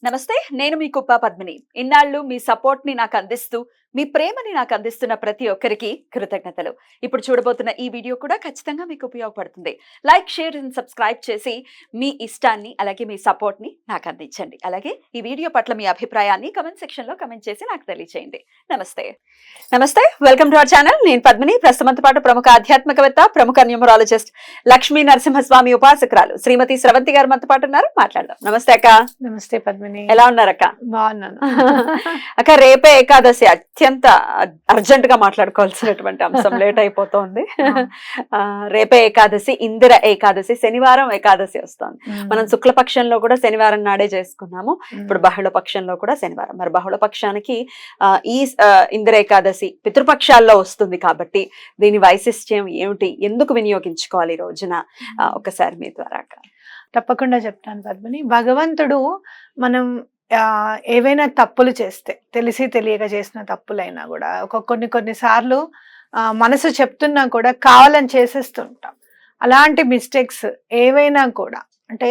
నమస్తే, నేను మీ కుప్ప పద్మిని. ఇన్నాళ్ళు మీ సపోర్ట్ ని నాకు అందిస్తూ, మీ ప్రేమని నాకు అందిస్తున్న ప్రతి ఒక్కరికి కృతజ్ఞతలు. ఇప్పుడు చూడబోతున్న ఈ వీడియో కూడా ఖచ్చితంగా మీకు ఉపయోగపడుతుంది. లైక్, షేర్ అండ్ సబ్స్క్రైబ్ చేసి మీ ఇష్టాన్ని అలాగే మీ సపోర్ట్ ని నాకు అందించండి. అలాగే ఈ వీడియో పట్ల మీ అభిప్రాయాన్ని కామెంట్ సెక్షన్ లో కామెంట్ చేసి నాకు తెలియజేయండి. నమస్తే. నమస్తే, వెల్కమ్ టు అవర్ ఛానల్. నేను పద్మిని. ప్రస్తుతంతో పాటు ప్రముఖ ఆధ్యాత్మికవేత్త, ప్రముఖ న్యూమరాలజిస్ట్ లక్ష్మీ నరసింహస్వామి ఉపాసకురాలు శ్రీమతి స్రవంతి గారు మనతో పాటు ఉన్నారు. మాట్లాడదాం. నమస్తే అక్క. నమస్తే పద్మిని, ఎలా ఉన్నారక్క? బాగున్నాను. అక్క, రేపే ఏకాదశి. అత్యంత అర్జెంట్ గా మాట్లాడుకోవాల్సినటువంటి అంశం. లేట్ అయిపోతుంది. రేపే ఏకాదశి, ఇందిర ఏకాదశి, శనివారం ఏకాదశి వస్తుంది. మనం శుక్లపక్షంలో కూడా శనివారం నాడే చేసుకున్నాము. ఇప్పుడు బహుళ పక్షంలో కూడా శనివారం. మరి బహుళ పక్షానికి ఈ ఇందిర ఏకాదశి పితృపక్షాల్లో వస్తుంది కాబట్టి దీని వైశిష్ట్యం ఏమిటి, ఎందుకు వినియోగించుకోవాలి ఈ రోజున, ఒకసారి మీ ద్వారా అక్క. తప్పకుండా చెప్తాను పద్మిని. భగవంతుడు మనం ఏవైనా తప్పులు చేస్తే, తెలిసి తెలియక చేసిన తప్పులైనా కూడా కొన్ని సార్లు మనసు చెప్తున్నా కూడా కావాలని చేసేస్తుంటాం. అలాంటి మిస్టేక్స్ ఏవైనా కూడా, అంటే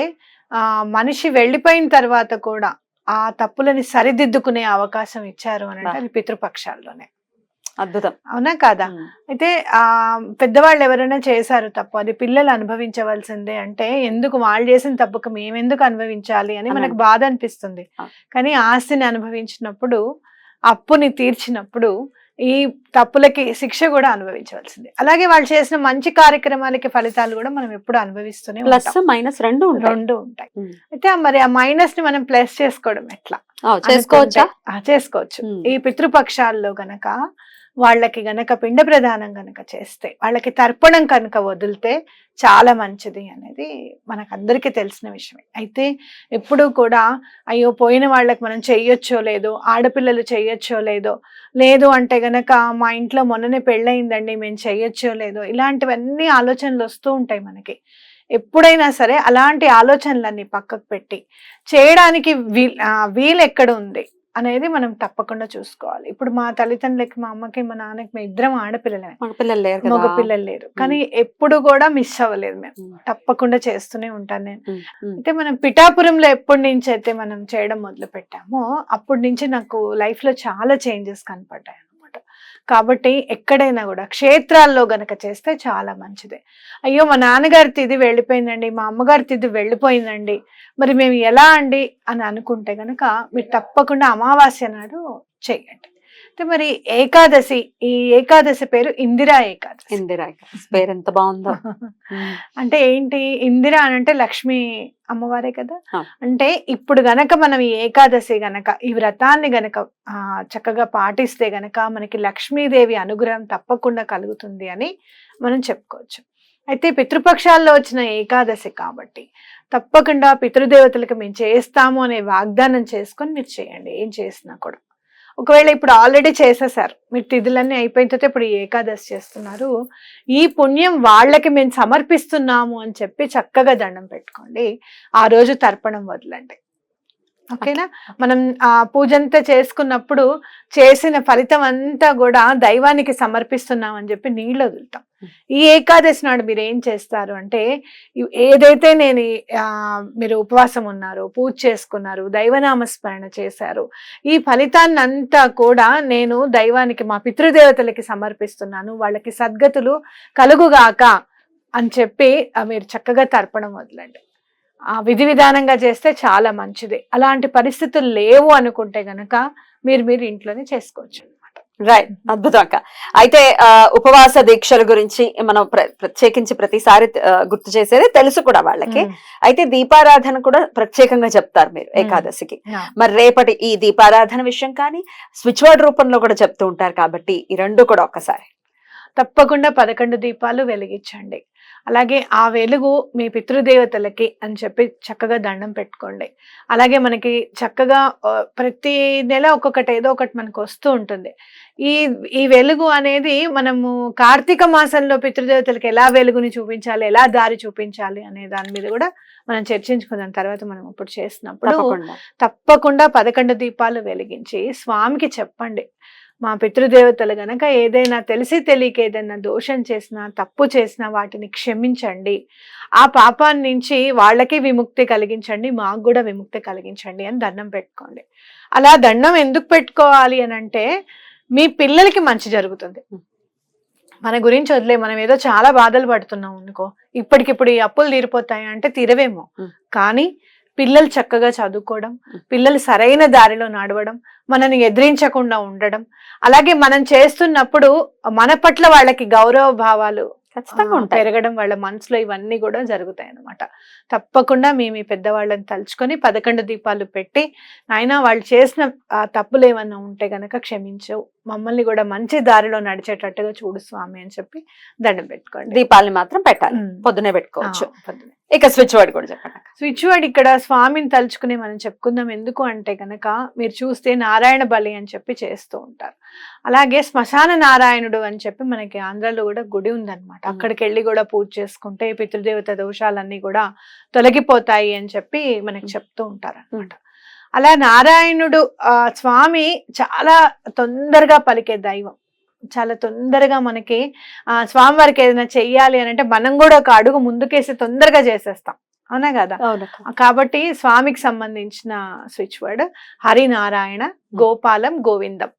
మనిషి వెళ్ళిపోయిన తర్వాత కూడా ఆ తప్పులని సరిదిద్దుకునే అవకాశం ఇచ్చారు అని అంటే అది పితృపక్షాల్లోనే. అద్భుతం. అవునా కాదా? అయితే పెద్దవాళ్ళు ఎవరైనా చేశారు తప్పు, అది పిల్లలు అనుభవించవలసిందే అంటే ఎందుకు వాళ్ళు చేసిన తప్పుకు మేమెందుకు అనుభవించాలి అని మనకు బాధ అనిపిస్తుంది. కానీ ఆస్తిని అనుభవించినప్పుడు, అప్పుని తీర్చినప్పుడు ఈ తప్పులకి శిక్ష కూడా అనుభవించవలసింది. అలాగే వాళ్ళు చేసిన మంచి కార్యక్రమాలకి ఫలితాలు కూడా మనం ఎప్పుడు అనుభవిస్తూనే ప్లస్ మైనస్ రెండు ఉంటాయి. అయితే మరి ఆ మైనస్ ని మనం ప్లస్ చేసుకోవడం ఎట్లా? చేసుకోవచ్చు. ఈ పితృపక్షాల్లో గనక వాళ్ళకి గనక పిండ ప్రదానం గనక చేస్తే, వాళ్ళకి తర్పణం కనుక వదిలితే చాలా మంచిది అనేది మనకందరికీ తెలిసిన విషయమే. అయితే ఎప్పుడు కూడా అయ్యో పోయిన వాళ్ళకి మనం చెయ్యొచ్చో లేదో, ఆడపిల్లలు చెయ్యొచ్చో లేదో, లేదు అంటే గనక మా ఇంట్లో మొన్ననే పెళ్ళయిందండి మేము చెయ్యొచ్చో లేదో, ఇలాంటివన్నీ ఆలోచనలు వస్తూ ఉంటాయి మనకి. ఎప్పుడైనా సరే అలాంటి ఆలోచనలన్నీ పక్కకు పెట్టి చేయడానికి వీలు ఎక్కడ ఉంది అనేది మనం తప్పకుండా చూసుకోవాలి. ఇప్పుడు మా తల్లిదండ్రులకి, మా అమ్మకి, మా నాన్నకి, మేము ఇద్దరం ఆడపిల్లలమే, మగ పిల్లలు లేరు. కానీ ఎప్పుడు కూడా మిస్ అవ్వలేదు. మేము తప్పకుండా చేస్తూనే ఉంటాను నేను. అయితే మనం పిఠాపురంలో ఎప్పటి నుంచి అయితే మనం చేయడం మొదలు పెట్టామో అప్పటి నుంచి నాకు లైఫ్ లో చాలా చేంజెస్ కనపడ్డాయి అన్నమాట. కాబట్టి ఎక్కడైనా కూడా క్షేత్రాల్లో గనక చేస్తే చాలా మంచిది. అయ్యో మా నాన్నగారి తిథి వెళ్ళిపోయిందండి, మా అమ్మగారి తిథి వెళ్ళిపోయిందండి, మరి మేము ఎలా అండి అని అనుకుంటే గనక మీరు తప్పకుండా అమావాస్య నాడు చేయండి. అయితే మరి ఏకాదశి, ఈ ఏకాదశి పేరు ఇందిరా ఏకాదశి. ఇందిరా ఏకాదశి పేరు ఎంత బాగుందో. అంటే ఏంటి, ఇందిరా అని అంటే లక్ష్మి అమ్మవారే కదా. అంటే ఇప్పుడు గనక మనం ఈ ఏకాదశి గనక, ఈ వ్రతాన్ని గనక చక్కగా పాటిస్తే గనక మనకి లక్ష్మీదేవి అనుగ్రహం తప్పకుండా కలుగుతుంది అని మనం చెప్పుకోవచ్చు. అయితే పితృపక్షాల్లో వచ్చిన ఏకాదశి కాబట్టి తప్పకుండా పితృదేవతలకు మేము చేస్తాము అనే వాగ్దానం చేసుకొని మీరు చేయండి. ఏం చేసినా కూడా, ఒకవేళ ఇప్పుడు ఆల్రెడీ చేసేసారు, మీరు తిథులన్నీ అయిపోయిన తర్వాత ఇప్పుడు ఏకాదశి చేస్తున్నారు, ఈ పుణ్యం వాళ్ళకి మేము సమర్పిస్తున్నాము అని చెప్పి చక్కగా దండం పెట్టుకోండి. ఆ రోజు తర్పణం వదలండి. ఓకేనా? మనం ఆ పూజ అంతా చేసుకున్నప్పుడు చేసిన ఫలితం అంతా కూడా దైవానికి సమర్పిస్తున్నాం అని చెప్పి నీళ్ళు వదులుతాం. ఈ ఏకాదశి నాడు మీరు ఏం చేస్తారు అంటే, ఏదైతే మీరు ఉపవాసం ఉన్నారు, పూజ చేసుకున్నారు, దైవనామస్మరణ చేశారు, ఈ ఫలితాన్ని అంతా కూడా నేను దైవానికి, మా పితృదేవతలకి సమర్పిస్తున్నాను, వాళ్ళకి సద్గతులు కలుగుగాక అని చెప్పి మీరు చక్కగా తర్పణం వదలండి. విధి విధానంగా చేస్తే చాలా మంచిది. అలాంటి పరిస్థితులు లేవు అనుకుంటే గనక మీరు ఇంట్లోనే చేసుకోవచ్చు అనమాట. రైట్, అద్భుతం అక్క. అయితే ఉపవాస దీక్షల గురించి మనం ప్రత్యేకించి ప్రతిసారి గుర్తు చేసేది తెలుసు కూడా వాళ్ళకి. అయితే దీపారాధన కూడా ప్రత్యేకంగా చెప్తారు మీరు ఏకాదశికి. మరి రేపటి ఈ దీపారాధన విషయం కానీ స్విచ్ వర్డ్ రూపంలో కూడా చెప్తూ ఉంటారు కాబట్టి ఈ రెండు కూడా ఒక్కసారి తప్పకుండా 11 దీపాలు వెలిగించండి. అలాగే ఆ వెలుగు మీ పితృదేవతలకి అని చెప్పి చక్కగా దండం పెట్టుకోండి. అలాగే మనకి చక్కగా ప్రతి నెల ఒక్కొక్కటి ఏదో ఒకటి మనకు వస్తూ ఉంటుంది. ఈ వెలుగు అనేది మనము కార్తీక మాసంలో పితృదేవతలకి ఎలా వెలుగుని చూపించాలి, ఎలా దారి చూపించాలి అనే దాని మీద కూడా మనం చర్చించుకుందాం తర్వాత. మనం ఇప్పుడు చేసినప్పుడు తప్పకుండా 11 దీపాలు వెలిగించి స్వామికి చెప్పండి, మా పితృదేవతలు గనక ఏదైనా తెలిసి తెలియక ఏదైనా దోషం చేసినా తప్పు చేసినా వాటిని క్షమించండి, ఆ పాపాన్ని నుంచి వాళ్ళకి విముక్తి కలిగించండి, మాకు కూడా విముక్తి కలిగించండి అని దండం పెట్టుకోండి. అలా దండం ఎందుకు పెట్టుకోవాలి అని అంటే మీ పిల్లలకి మంచి జరుగుతుంది. మన గురించి వదిలే, మనం ఏదో చాలా బాధలు పడుతున్నాం అనుకో, ఇప్పటికిప్పుడు ఈ అప్పులు తీరిపోతాయి అంటే తీరవేమో, కానీ పిల్లలు చక్కగా చదువుకోవడం, పిల్లలు సరైన దారిలో నడవడం, మనని ఎదిరించకుండా ఉండడం, అలాగే మనం చేస్తున్నప్పుడు మన పట్ల వాళ్ళకి గౌరవ భావాలు ఖచ్చితంగా పెరగడం, వాళ్ళ మనసులో ఇవన్నీ కూడా జరుగుతాయి అన్నమాట. తప్పకుండా మేము ఈ పెద్దవాళ్ళని తలుచుకొని 11 దీపాలు పెట్టి, నాయనా వాళ్ళు చేసిన తప్పులు ఏమన్నా ఉంటే గనక క్షమించవు, మమ్మల్ని కూడా మంచి దారిలో నడిచేటట్టుగా చూడు స్వామి అని చెప్పి దండం పెట్టుకోండి. దీపాలని మాత్రం పెట్టాలి, పొద్దునే పెట్టుకోవచ్చు. ఇక స్విచ్ వర్డ్ కూడా చెప్పండి. స్విచ్ వర్డ్ ఇక్కడ స్వామిని తలుచుకుని మనం చెప్పుకుందాం. ఎందుకు అంటే గనక మీరు చూస్తే నారాయణ బలి అని చెప్పి చేస్తూ ఉంటారు. అలాగే శ్మశాన నారాయణుడు అని చెప్పి మనకి ఆంధ్రాలో కూడా గుడి ఉందన్నమాట. అక్కడికి వెళ్ళి కూడా పూజ చేసుకుంటే పితృదేవత దోషాలన్నీ కూడా తొలగిపోతాయి అని చెప్పి మనకి చెప్తూ ఉంటారు అన్నమాట. అలా నారాయణుడు స్వామి చాలా తొందరగా పలికే దైవం. చాలా తొందరగా మనకి స్వామి వారికి ఏదైనా చెయ్యాలి అని అంటే మనం కూడా ఒక అడుగు ముందుకేసి తొందరగా చేసేస్తాం, అవునా కదా? కాబట్టి స్వామికి సంబంధించిన switch word Harinarayana Gopalam Govindam.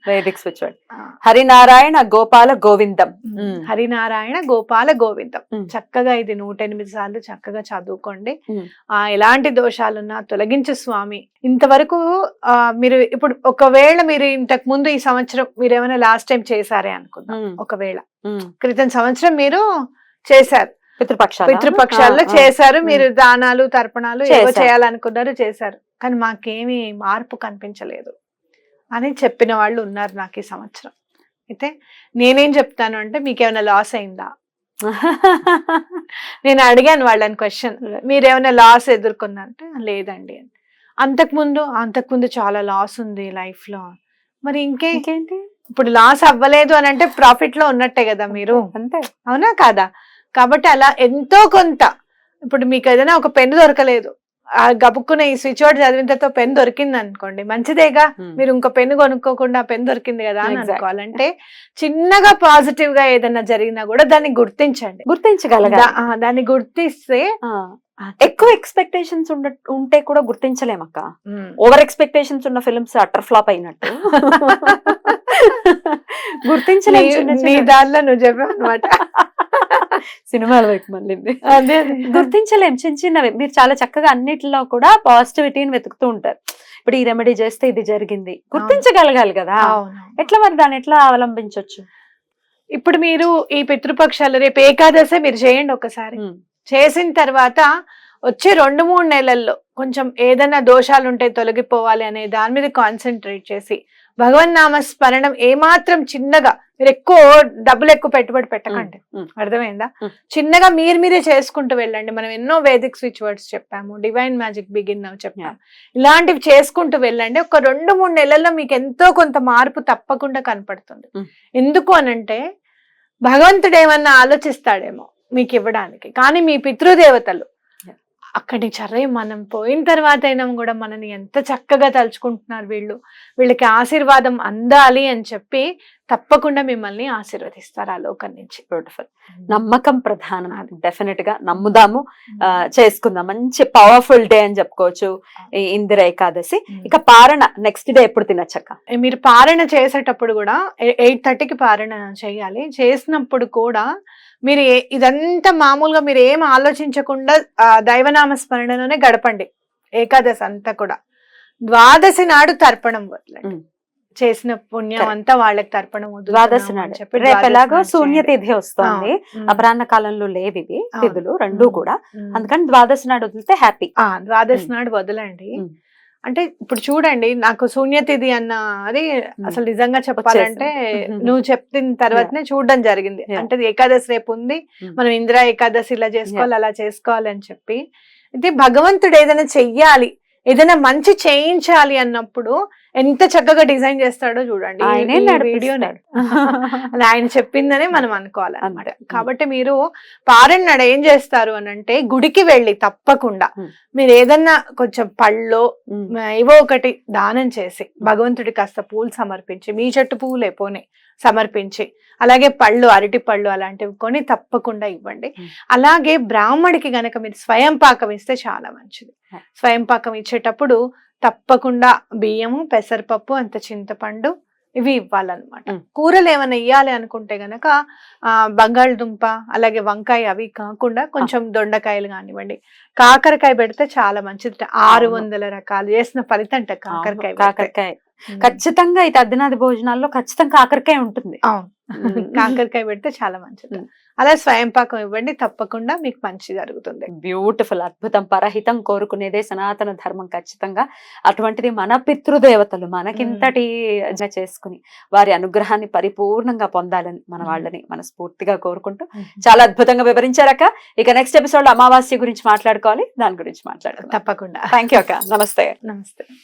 Vedic switch word Harinarayana Gopala Govindam. Harinarayana Gopala Govindam. చక్కగా ఇది 108 సార్లు చక్కగా చదువుకోండి. ఎలాంటి దోషాలున్నా తొలగించు స్వామి. ఇంతవరకు మీరు ఇప్పుడు ఒకవేళ మీరు ఇంతకు ముందు ఈ సంవత్సరం మీరు ఏమైనా లాస్ట్ టైం చేశారే అనుకుందాం, ఒకవేళ క్రితం సంవత్సరం మీరు చేశారు, పితృపక్షాల్లో చేశారు, మీరు దానాలు తర్పణాలు ఏవో చేయాలనుకున్నారు, చేశారు, కానీ మాకేమీ మార్పు కనిపించలేదు అని చెప్పిన వాళ్ళు ఉన్నారు నాకు ఈ సంవత్సరం. అయితే నేనేం చెప్తాను అంటే మీకు ఏమైనా లాస్ అయిందా? నేను అడిగాను వాళ్ళని క్వశ్చన్, మీరేమైనా లాస్ ఎదుర్కొన్నారంటే లేదండి అని. అంతకుముందు చాలా లాస్ ఉంది లైఫ్ లో, మరి ఇంకేంటి? ఇప్పుడు లాస్ అవ్వలేదు అని అంటే ప్రాఫిట్ లో ఉన్నట్టే కదా మీరు, అంతే అవునా కాదా? కాబట్టి అలా ఎంతో కొంత, ఇప్పుడు మీకు ఏదైనా ఒక పెన్ను దొరకలేదు, గబుక్కున ఈ స్విచ్ వర్డ్ చదివినంతతో పెన్ దొరికింది అనుకోండి, మంచిదేగా, మీరు ఇంకో పెన్ను కొనుక్కోకుండా పెన్ దొరికింది కదా అని అనుకోవాలంటే చిన్నగా పాజిటివ్ గా ఏదైనా జరిగినా కూడా దాన్ని గుర్తించగలగాలి. దాన్ని గుర్తిస్తే ఎక్కువ ఎక్స్పెక్టేషన్స్ ఉంటే కూడా గుర్తించలేమక్క. ఓవర్ ఎక్స్పెక్టేషన్స్ ఉన్న ఫిల్మ్స్ అటర్ ఫ్లాప్ అయినట్టు గుర్తించలేము. నీ దానిలో నువ్వు చెప్పావు అనమాట, సినిమాల వైపు మళ్ళీ గుర్తించలేం చిన్న చిన్నవి. మీరు చాలా చక్కగా అన్నిటిలో కూడా పాజిటివిటీని వెతుకుతూ ఉంటారు. ఇప్పుడు ఈ రెమెడీ చేస్తే ఇది జరిగింది, గుర్తించగలగాలి కదా. ఎట్లా మరి దాన్ని ఎట్లా అవలంబించవచ్చు? ఇప్పుడు మీరు ఈ పితృపక్షాలు రేపు ఏకాదశి మీరు చేయండి ఒకసారి. చేసిన తర్వాత వచ్చే 2-3 నెలల్లో కొంచెం ఏదైనా దోషాలు ఉంటే తొలగిపోవాలి అనే దాని మీద కాన్సన్ట్రేట్ చేసి భగవన్నామ స్మరణం ఏమాత్రం చిన్నగా, మీరు డబ్బులు ఎక్కువ పెట్టుబడి పెట్టకండి, అర్థమైందా? చిన్నగా మీరే చేసుకుంటూ వెళ్ళండి. మనం ఎన్నో వేదిక్ స్విచ్ వర్డ్స్ చెప్పాము, డివైన్ మ్యాజిక్ బిగిన్ నౌ చెప్పాము, ఇలాంటివి చేసుకుంటూ వెళ్ళండి. ఒక 2-3 నెలల్లో మీకు ఎంతో కొంత మార్పు తప్పకుండా కనపడుతుంది. ఎందుకు అనంటే భగవంతుడు ఏమన్నా ఆలోచిస్తాడేమో మీకు ఇవ్వడానికి, కానీ మీ పితృదేవతలు అక్కడి చర్రే మనం పోయిన తర్వాత అయినా కూడా మనని ఎంత చక్కగా తలుచుకుంటున్నారు, వీళ్ళకి ఆశీర్వాదం అందాలి అని చెప్పి తప్పకుండా మిమ్మల్ని ఆశీర్వదిస్తారు ఆ లోకం నుంచి. బ్యూటిఫుల్. నమ్మకం ప్రధానం, డెఫినెట్ గా నమ్ముదాము, చేసుకుందాం. మంచి పవర్ఫుల్ డే అని చెప్పుకోవచ్చు ఈ ఇందిర ఏకాదశి. ఇక పారణ నెక్స్ట్ డే ఎప్పుడు తినచ్చక్క? మీరు పారణ చేసేటప్పుడు కూడా 8:30కి పారణ చేయాలి. చేసినప్పుడు కూడా మీరు ఇదంతా మామూలుగా మీరు ఏం ఆలోచించకుండా దైవనామ స్మరణలోనే గడపండి ఏకాదశి అంతా కూడా. ద్వాదశి నాడు తర్పణం వదలండి, చేసిన పుణ్యం అంతా వాళ్ళకి తర్పణం ద్వాదశి నాడు చెప్పి. రేపు ఎలాగో శూన్య తిథి వస్తుంది, అపరాహ్న కాలంలో లేవి తిథులు రెండు కూడా, అందుకని ద్వాదశి నాడు వదిలితే హ్యాపీ. ద్వాదశి నాడు వదలండి. అంటే ఇప్పుడు చూడండి, నాకు శూన్యతిథి అన్న అది అసలు నిజంగా చెప్పాలంటే నువ్వు చెప్పిన తర్వాతనే చూడడం జరిగింది. అంటే ఏకాదశి రేపు ఉంది, మనం ఇందిరా ఏకాదశి ఇలా చేసుకోవాలి అలా చేసుకోవాలి అని చెప్పి. అయితే భగవంతుడు ఏదైనా చెయ్యాలి, ఏదైనా మంచి చేయించాలి అన్నప్పుడు ఎంత చక్కగా డిజైన్ చేస్తాడో చూడండి. ఆయనే ఈ వీడియోని అది ఆయన చెప్పిందనే మనం అనుకోవాలన్నమాట. కాబట్టి మీరు పారెన్ నాడు ఏం చేస్తారు అని అంటే, గుడికి వెళ్ళి తప్పకుండా మీరు ఏదన్నా కొంచెం పళ్ళో ఏవో ఒకటి దానం చేసి భగవంతుడి కాస్త పూలు సమర్పించి, మీ చెట్టు పువ్వులే పోనీ సమర్పించి, అలాగే పళ్ళు, అరటి పళ్ళు అలాంటివి కొని తప్పకుండా ఇవ్వండి. అలాగే బ్రాహ్మడికి గనక మీరు స్వయం పాకం ఇస్తే చాలా మంచిది. స్వయం పాకం ఇచ్చేటప్పుడు తప్పకుండా బియ్యము, పెసరపప్పు, అంత చింతపండు ఇవి ఇవ్వాలన్నమాట. కూరలు ఏమైనా ఇవ్వాలి అనుకుంటే గనక బంగాళదుంప, అలాగే వంకాయ అవి కాకుండా కొంచెం దొండకాయలు కానివ్వండి, కాకరకాయ పెడితే చాలా మంచిది. 600 రకాలు చేసిన ఫలితం అంట కాకరకాయ. ఖచ్చితంగా ఈ తద్దినాది భోజనాల్లో ఖచ్చితంగా కాకరకాయ ఉంటుంది. కాకరకాయ పెడితే చాలా మంచిది. అలా స్వయం పాకం ఇవ్వండి, తప్పకుండా మీకు మంచి జరుగుతుంది. బ్యూటిఫుల్, అద్భుతం. పరహితం కోరుకునేదే సనాతన ధర్మం. ఖచ్చితంగా అటువంటిది మన పితృదేవతలు మనకింతటి చేసుకుని వారి అనుగ్రహాన్ని పరిపూర్ణంగా పొందాలని మన వాళ్ళని మనస్ఫూర్తిగా కోరుకుంటూ చాలా అద్భుతంగా వివరించారక్క. ఇక నెక్స్ట్ ఎపిసోడ్ అమావాస్య గురించి మాట్లాడుకోవాలి, దాని గురించి మాట్లాడుకోవాలి తప్పకుండా. థ్యాంక్ యూ అక్క. నమస్తే. నమస్తే.